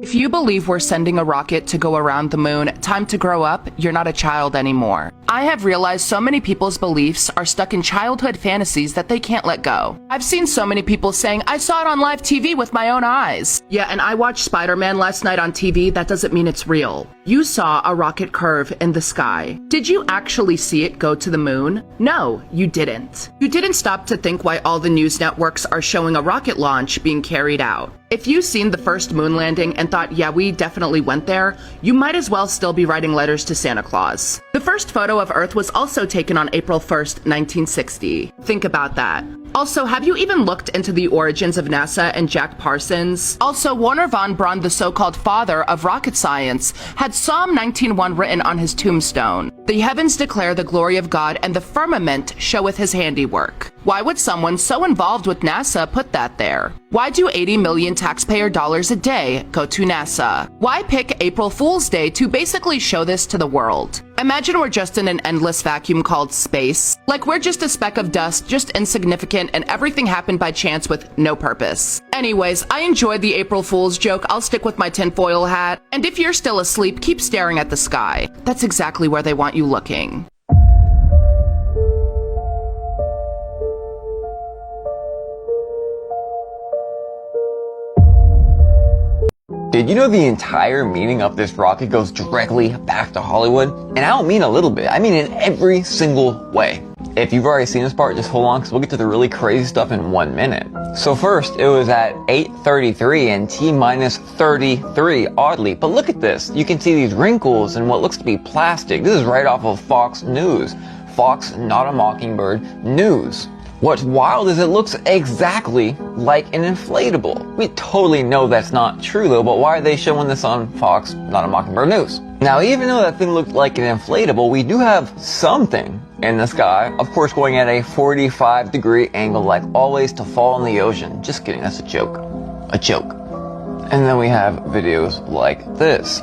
If you believe we're sending a rocket to go around the moon, time to grow up, you're not a child anymore. I have realized so many people's beliefs are stuck in childhood fantasies that they can't let go. I've seen so many people saying, I saw it on live TV with my own eyes. Yeah, and I watched Spider-Man last night on TV, that doesn't mean it's real. You saw a rocket curve in the sky. Did you actually see it go to the moon? No, you didn't. You didn't stop to think why all the news networks are showing a rocket launch being carried out. If you've seen the first moon landing and thought, yeah, we definitely went there, you might as well still be writing letters to Santa Claus. The first photo of Earth was also taken on April 1st, 1960. Think about that. Also, have you even looked into the origins of NASA and Jack Parsons? Also, Wernher von Braun, the so-called father of rocket science, had Psalm 19:1 written on his tombstone. The heavens declare the glory of God, and the firmament showeth his handiwork. Why would someone so involved with NASA put that there? Why do 80 million taxpayer dollars a day go to NASA? Why pick April Fool's Day to basically show this to the world? Imagine we're just in an endless vacuum called space. Like we're just a speck of dust, just insignificant, and everything happened by chance with no purpose. Anyways, I enjoyed the April Fool's joke. I'll stick with my tinfoil hat. And if you're still asleep, keep staring at the sky. That's exactly where they want you looking. Did you know the entire meaning of this rocket goes directly back to Hollywood? And I don't mean a little bit, I mean in every single way. If you've already seen this part, just hold on because we'll get to the really crazy stuff in 1 minute. So first, it was at 8:33 and T-minus 33, oddly. But look at this. You can see these wrinkles and what looks to be plastic. This is right off of Fox News. Fox, Not a Mockingbird News. What's wild is it looks exactly like an inflatable. We totally know that's not true though, but why are they showing this on Fox, Not a Mockingbird News? Now, even though that thing looked like an inflatable, we do have something in the sky, of course going at a 45-degree angle like always to fall in the ocean. Just kidding, that's a joke. A joke. And then we have videos like this.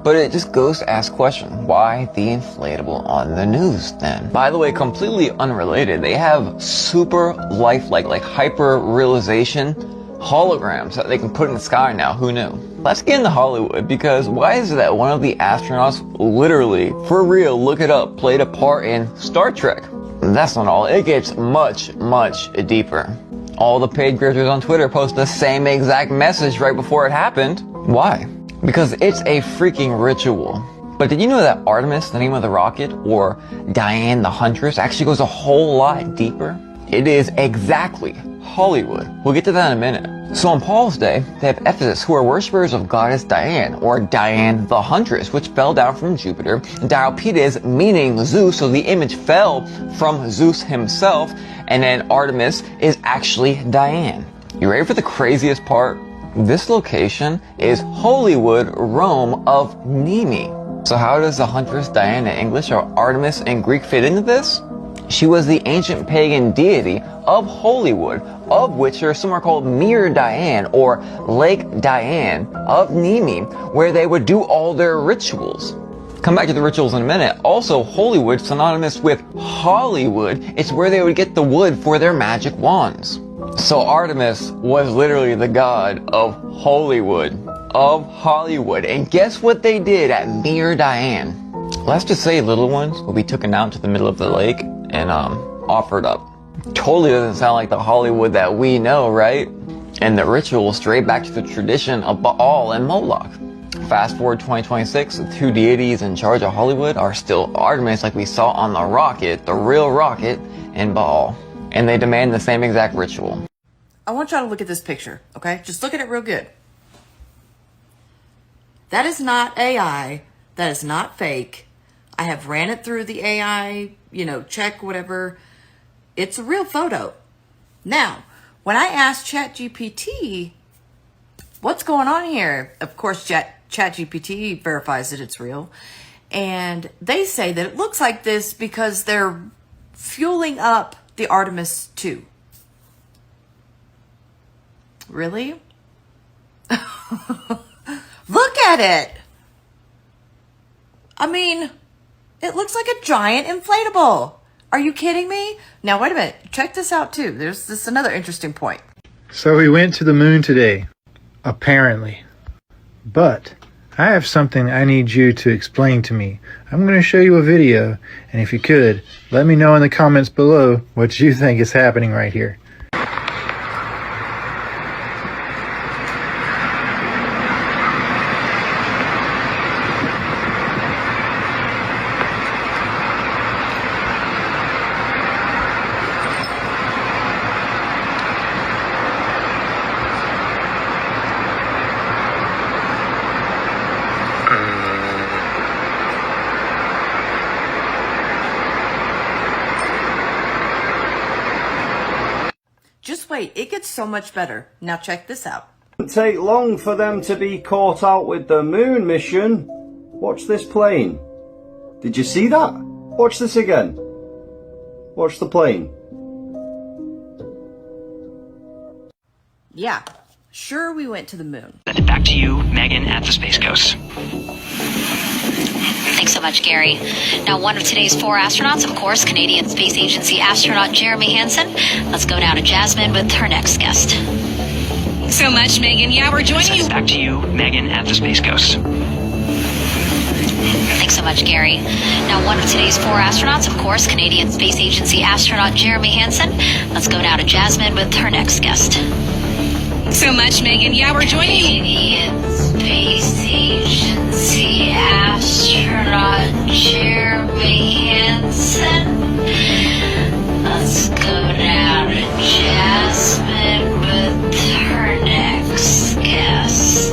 But it just goes to ask question, why the inflatable on the news then? By the way, completely unrelated, they have super lifelike, like hyper realization holograms that they can put in the sky now. Who knew? Let's get into Hollywood, because why is it that one of the astronauts literally, for real, look it up, played a part in Star Trek? That's not all. It gets much, much deeper. All the paid creators on Twitter post the same exact message right before it happened. Why? Because it's a freaking ritual. But did you know that Artemis, the name of the rocket, or Diane the Huntress, actually goes a whole lot deeper? It is exactly Hollywood. We'll get to that in a minute. So on Paul's day, they have Ephesus, who are worshippers of goddess Diane, or Diane the Huntress, which fell down from Jupiter. Diopedes, meaning Zeus, so the image fell from Zeus himself, and then Artemis is actually Diane. You ready for the craziest part? This location is Hollywood, Rome of Nemi. So how does the Huntress Diana in English or Artemis in Greek fit into this? She was the ancient pagan deity of Hollywood, of which there are some are called Mere Diane or Lake Diane of Nemi, where they would do all their rituals. Come back to the rituals in a minute. Also, Hollywood, synonymous with Hollywood, it's where they would get the wood for their magic wands. So Artemis was literally the god of Hollywood, and guess what they did at Mere Diane? Let's just say little ones will be taken out to the middle of the lake and offered up. Totally doesn't sound like the Hollywood that we know, right? And the ritual straight back to the tradition of Baal and Moloch. Fast forward 2026, the two deities in charge of Hollywood are still Artemis, like we saw on the rocket, the real rocket, and Baal. And they demand the same exact ritual. I want y'all to look at this picture, okay? Just look at it real good. That is not AI. That is not fake. I have ran it through the AI, check, whatever. It's a real photo. Now, when I asked ChatGPT, what's going on here? Of course, ChatGPT verifies that it's real. And they say that it looks like this because they're fueling up the Artemis II. Really? Look at it. I mean, it looks like a giant inflatable. Are you kidding me? Now, wait a minute. Check this out, too. There's another interesting point. So we went to the moon today. Apparently. But I have something I need you to explain to me. I'm going to show you a video, and if you could, let me know in the comments below what you think is happening right here. Just wait, it gets so much better. Now check this out. Didn't take long for them to be caught out with the moon mission. Watch this plane. Did you see that? Watch this again. Watch the plane. Yeah, sure we went to the moon. Back to you, Megan, at the Space Coast. Thanks so much, Gary. Now, one of today's 4 astronauts, of course, Canadian Space Agency astronaut Jeremy Hansen. Let's go now to Jasmine with her next guest. So much, Megan. Yeah, we're joining you. Back to you, Megan, at the Space Coast. Thanks so much, Gary. Now, one of today's 4 astronauts, of course, Canadian Space Agency astronaut Jeremy Hansen. Let's go now to Jasmine with her next guest. So much, Megan. Yeah, we're joining you. Canadian Space Agency astronaut Jeremy Hansen. Let's go now to Jasmine with her next guest.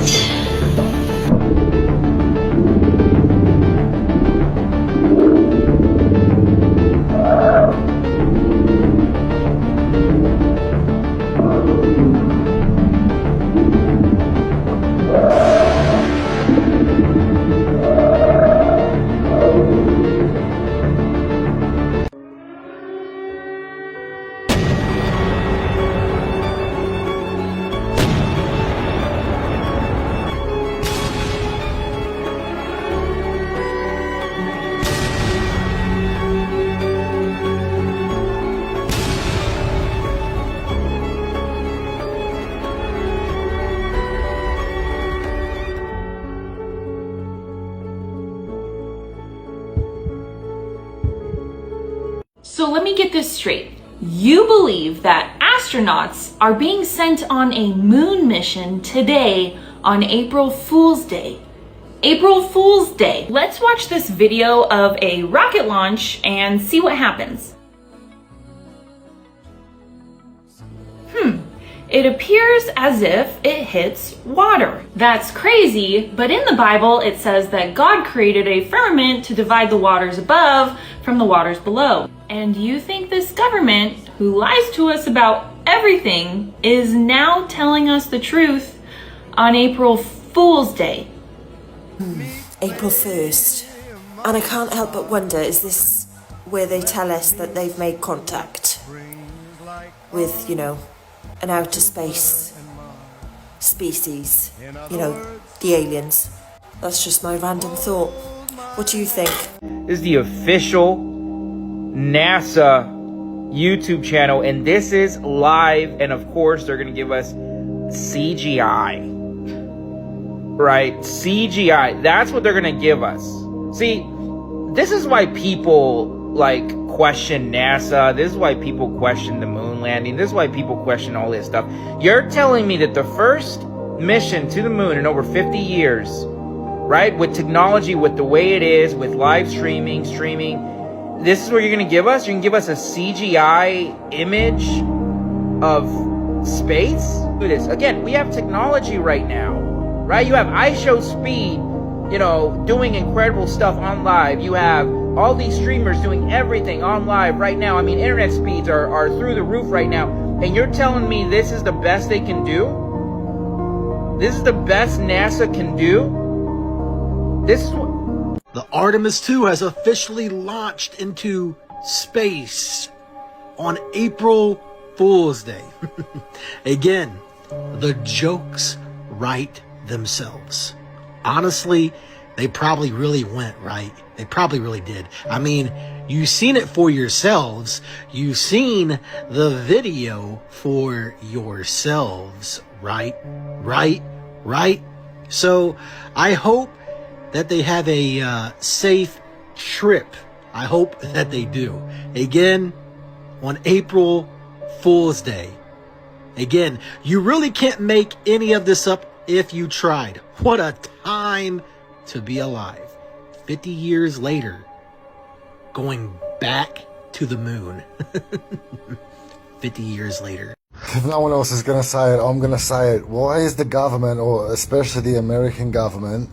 So let me get this straight. You believe that astronauts are being sent on a moon mission today on April Fool's Day. April Fool's Day. Let's watch this video of a rocket launch and see what happens. It appears as if it hits water. That's crazy, but in the Bible it says that God created a firmament to divide the waters above from the waters below. And you think this government, who lies to us about everything, is now telling us the truth on April Fool's Day? April 1st. And I can't help but wonder, is this where they tell us that they've made contact with, an outer space species, the aliens? That's just my random thought. What do you think? This is the official NASA YouTube channel, and this is live, and of course they're going to give us CGI. Right? CGI. That's what they're going to give us. See, this is why people question NASA. This is why people question the moon landing. This is why people question all this stuff. You're telling me that the first mission to the moon in over 50 years, right, with technology, with the way it is, with live streaming, this is what you're going to give us? You're going to give us a CGI image of space? Look at this. Again, we have technology right now, right? You have iShow Speed, doing incredible stuff on live. You have all these streamers doing everything on live right now. I mean, internet speeds are through the roof right now. And you're telling me this is the best they can do? This is the best NASA can do? This is what... The Artemis II has officially launched into space on April Fool's Day. Again, the jokes write themselves. Honestly, they probably really went right. They probably really did. I mean, you've seen it for yourselves. You've seen the video for yourselves, right? Right? So I hope that they have a safe trip. I hope that they do. Again, on April Fool's Day. Again, you really can't make any of this up if you tried. What a time to be alive. 50 years later, going back to the moon. 50 years later. If no one else is going to say it, I'm going to say it. Why is the government, or especially the American government,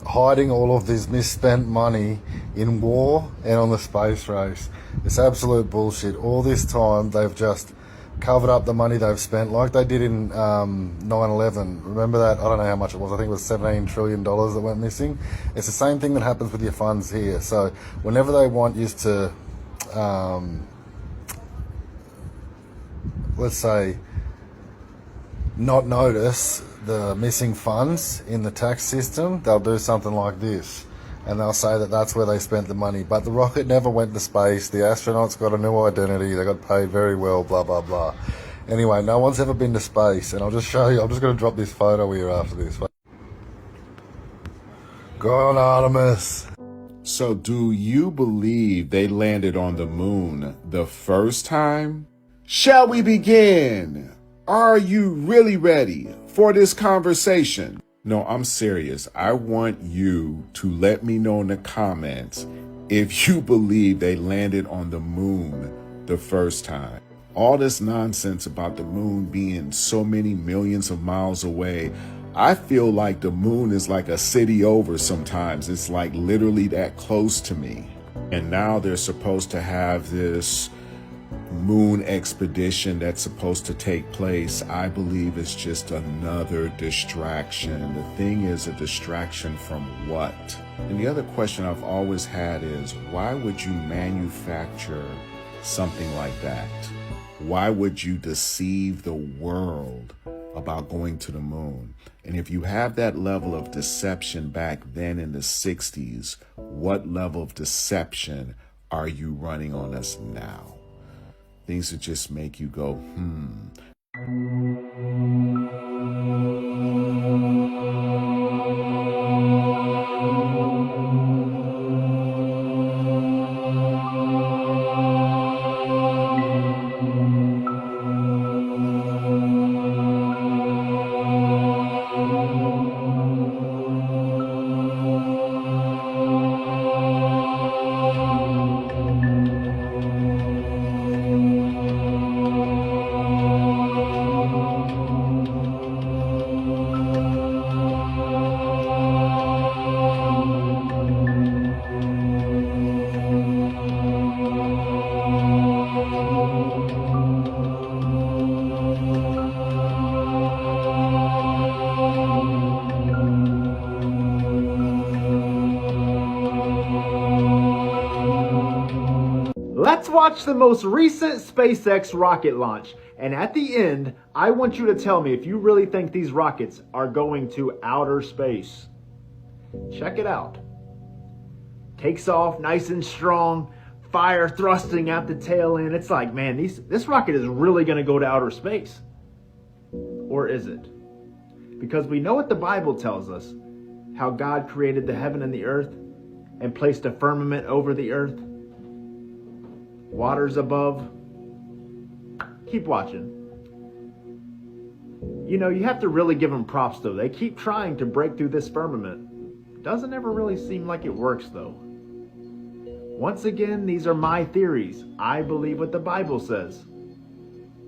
hiding all of this misspent money in war and on the space race? It's absolute bullshit. All this time, they've just covered up the money they've spent, like they did in 9/11. Remember that? I don't know how much it was. I think it was $17 trillion that went missing. It's the same thing that happens with your funds here. So whenever they want you to, let's say, not notice the missing funds in the tax system, they'll do something like this. And they'll say that that's where they spent the money. But the rocket never went to space. The astronauts got a new identity. They got paid very well, blah, blah, blah. Anyway, no one's ever been to space. And I'll just show you. I'm just going to drop this photo here after this. Go on, Artemis. So do you believe they landed on the moon the first time? Shall we begin? Are you really ready for this conversation? No, I'm serious. I want you to let me know in the comments if you believe they landed on the moon the first time. All this nonsense about the moon being so many millions of miles away, I feel like the moon is like a city over sometimes. It's like literally that close to me. And now they're supposed to have this moon expedition that's supposed to take place. I believe it's just another distraction. The thing is, a distraction from what? And the other question I've always had is, why would you manufacture something like that? Why would you deceive the world about going to the moon? And if you have that level of deception back then in the 60s, what level of deception are you running on us now? Things that just make you go, Let's watch the most recent SpaceX rocket launch. And at the end, I want you to tell me if you really think these rockets are going to outer space. Check it out. Takes off nice and strong, fire thrusting out the tail end. It's like, man, this rocket is really going to go to outer space. Or is it? Because we know what the Bible tells us, how God created the heaven and the earth and placed a firmament over the earth. Waters above. Keep watching. You know, you have to really give them props though. They keep trying to break through this firmament. Doesn't ever really seem like it works though. Once again, these are my theories. I believe what the Bible says.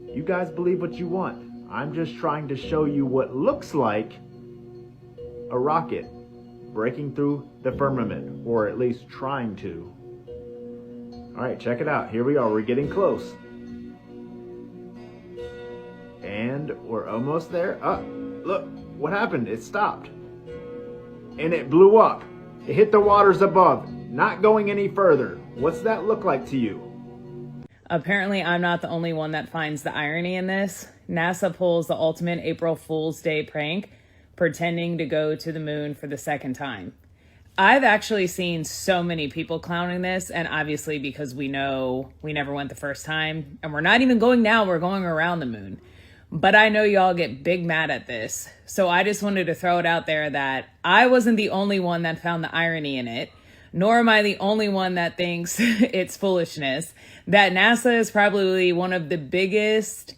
You guys believe what you want. I'm just trying to show you what looks like a rocket breaking through the firmament, or at least trying to. All right, check it out. Here we are. We're getting close. And we're almost there. Oh, look, what happened? It stopped. And it blew up. It hit the waters above, not going any further. What's that look like to you? Apparently, I'm not the only one that finds the irony in this. NASA pulls the ultimate April Fool's Day prank, pretending to go to the moon for the second time. I've actually seen so many people clowning this, and obviously because we know we never went the first time, and we're not even going now, we're going around the moon. But I know y'all get big mad at this. So I just wanted to throw it out there that I wasn't the only one that found the irony in it, nor am I the only one that thinks it's foolishness, that NASA is probably one of the biggest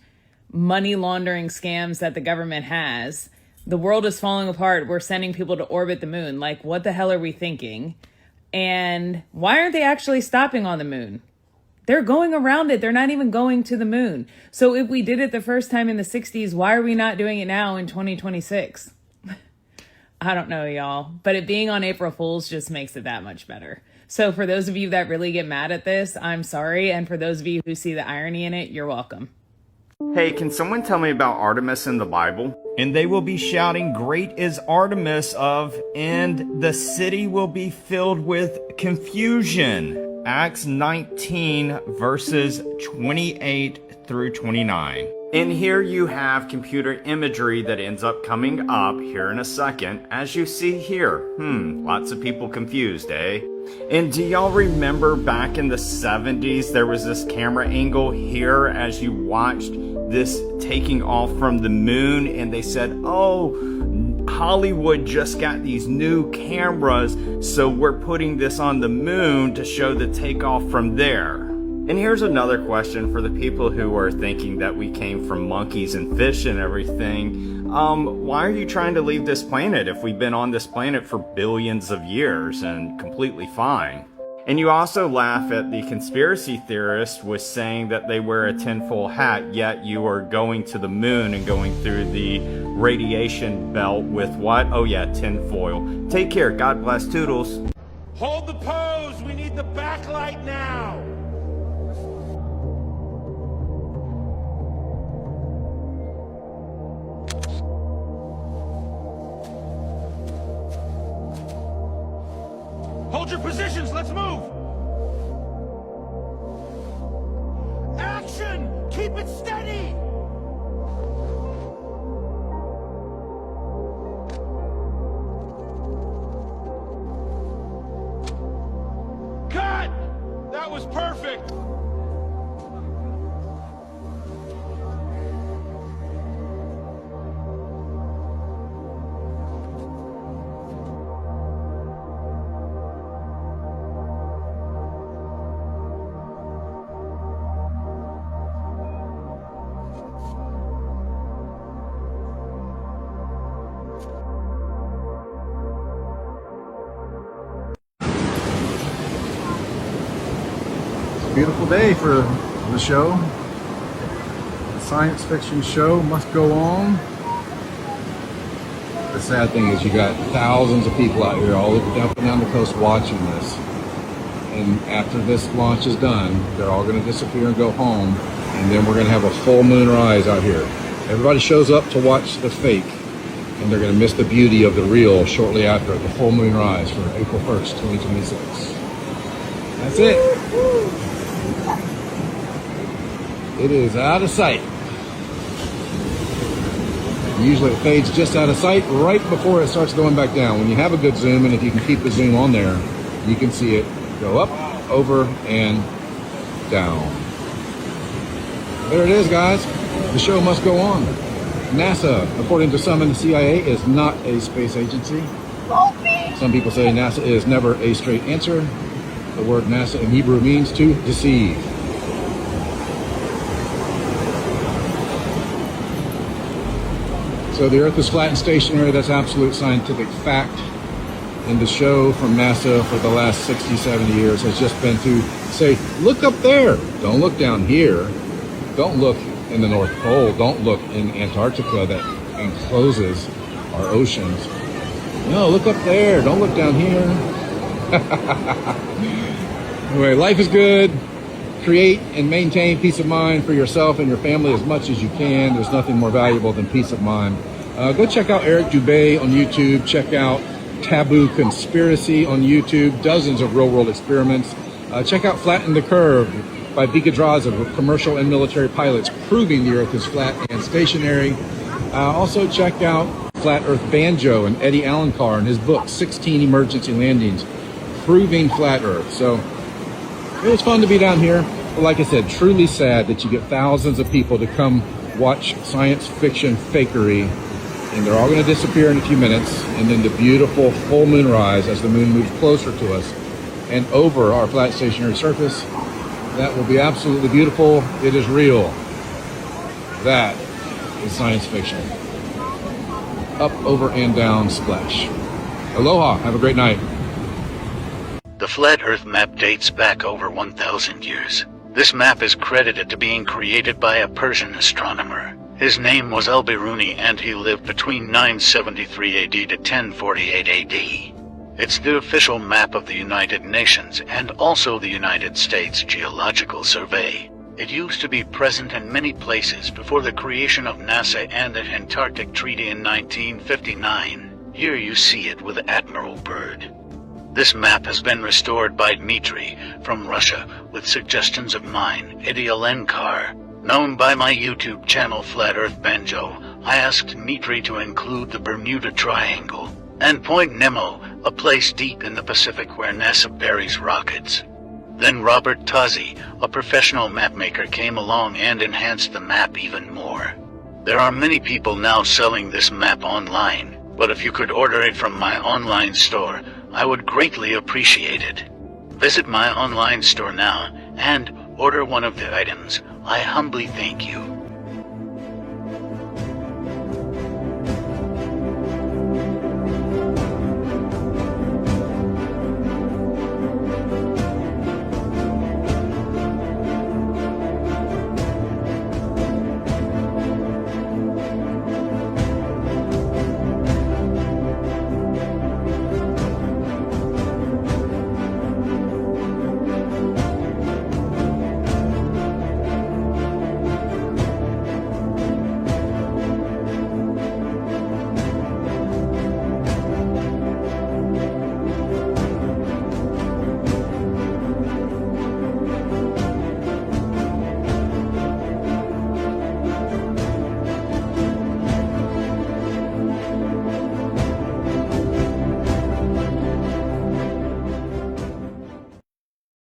money laundering scams that the government has. The world is falling apart. We're sending people to orbit the moon. Like, what the hell are we thinking? And why aren't they actually stopping on the moon? They're going around it. They're not even going to the moon. So if we did it the first time in the 60s, why are we not doing it now in 2026? I don't know, y'all. But it being on April Fool's just makes it that much better. So for those of you that really get mad at this, I'm sorry. And for those of you who see the irony in it, you're welcome. Hey, can someone tell me about Artemis in the Bible? And they will be shouting, "Great is Artemis of," and the city will be filled with confusion. Acts 19 verses 28 through 29. And here you have computer imagery that ends up coming up here in a second, as you see here. Lots of people confused, eh? And do y'all remember back in the 70s, there was this camera angle here as you watched this taking off from the moon, and they said, oh, Hollywood just got these new cameras, so we're putting this on the moon to show the takeoff from there. And here's another question for the people who are thinking that we came from monkeys and fish and everything. Why are you trying to leave this planet if we've been on this planet for billions of years and completely fine? And you also laugh at the conspiracy theorist was saying that they wear a tinfoil hat, yet you are going to the moon and going through the radiation belt with what? Oh yeah, tinfoil. Take care. God bless. Toodles. Hold the pose. We need the backlight now. Hold your positions, let's move! Action! Keep it steady! Cut! That was perfect! Beautiful day for the show. The science fiction show must go on. The sad thing is you got thousands of people out here all up and down the coast watching this. And after this launch is done, they're all going to disappear and go home. And then we're going to have a full moon rise out here. Everybody shows up to watch the fake. And they're going to miss the beauty of the real shortly after the full moon rise for April 1st, 2026. That's it. It is out of sight. Usually it fades just out of sight right before it starts going back down. When you have a good zoom, and if you can keep the zoom on there, you can see it go up, over, and down. There it is, guys. The show must go on. NASA, according to some in the CIA, is not a space agency. Some people say NASA is never a straight answer. The word NASA in Hebrew means to deceive. So the Earth is flat and stationary. That's absolute scientific fact. And the show from NASA for the last 60, 70 years has just been to say, look up there. Don't look down here. Don't look in the North Pole. Don't look in Antarctica that encloses our oceans. No, look up there. Don't look down here. Anyway, life is good. Create and maintain peace of mind for yourself and your family as much as you can. There's nothing more valuable than peace of mind. Go check out Eric Dubay on YouTube. Check out Taboo Conspiracy on YouTube. Dozens of real-world experiments. Check out Flatten the Curve by Vika Draza, of commercial and military pilots proving the Earth is flat and stationary. Also check out Flat Earth Banjo and Eddie Alencar and his book, 16 Emergency Landings, proving flat Earth. So it was fun to be down here. But like I said, truly sad that you get thousands of people to come watch science fiction fakery, and they're all going to disappear in a few minutes, and then the beautiful full moon rise as the moon moves closer to us and over our flat stationary surface. That will be absolutely beautiful. It is real. That is science fiction. Up, over, and down, splash. Aloha. Have a great night. The flat Earth map dates back over 1,000 years. This map is credited to being created by a Persian astronomer. His name was Al-Biruni, and he lived between 973 AD to 1048 AD. It's the official map of the United Nations and also the United States Geological Survey. It used to be present in many places before the creation of NASA and the Antarctic Treaty in 1959. Here you see it with Admiral Byrd. This map has been restored by Dmitry from Russia with suggestions of mine, Eddie Alenkar. Known by my YouTube channel Flat Earth Banjo, I asked Dmitry to include the Bermuda Triangle and Point Nemo, a place deep in the Pacific where NASA buries rockets. Then Robert Tozzi, a professional mapmaker, came along and enhanced the map even more. There are many people now selling this map online, but if you could order it from my online store, I would greatly appreciate it. Visit my online store now and order one of the items. I humbly thank you.